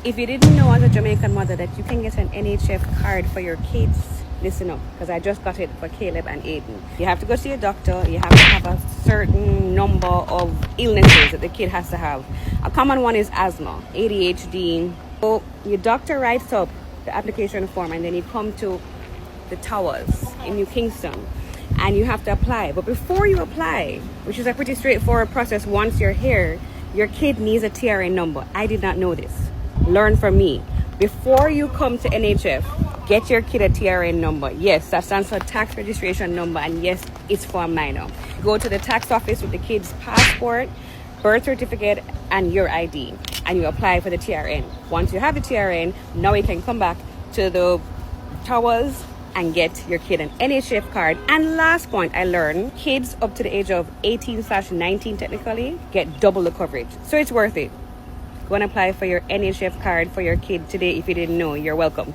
If you didn't know as a Jamaican mother that you can get an NHF card for your kids, listen up, because I just got it for Caleb and Aiden. You have to go see a doctor. You have to have a certain number of illnesses that the kid has to have. A common one is asthma, ADHD. So your doctor writes up the application form, and then you come to the towers in New Kingston and you have to apply. But before you apply, which is a pretty straightforward process once you're here, your kid needs a TRN number. I did not know this. Learn from me. Before you come to NHF, get your kid a TRN number. Yes, that stands for tax registration number, and yes, it's for a minor. Go to the tax office with the kid's passport, birth certificate, and your ID, and you apply for the TRN. Once you have the TRN, now you can come back to the towers and get your kid an NHF card. And last point I learned, kids up to the age of 18/19 technically get double the coverage. So it's worth it. Go and apply for your NHF card for your kid today if you didn't know. You're welcome.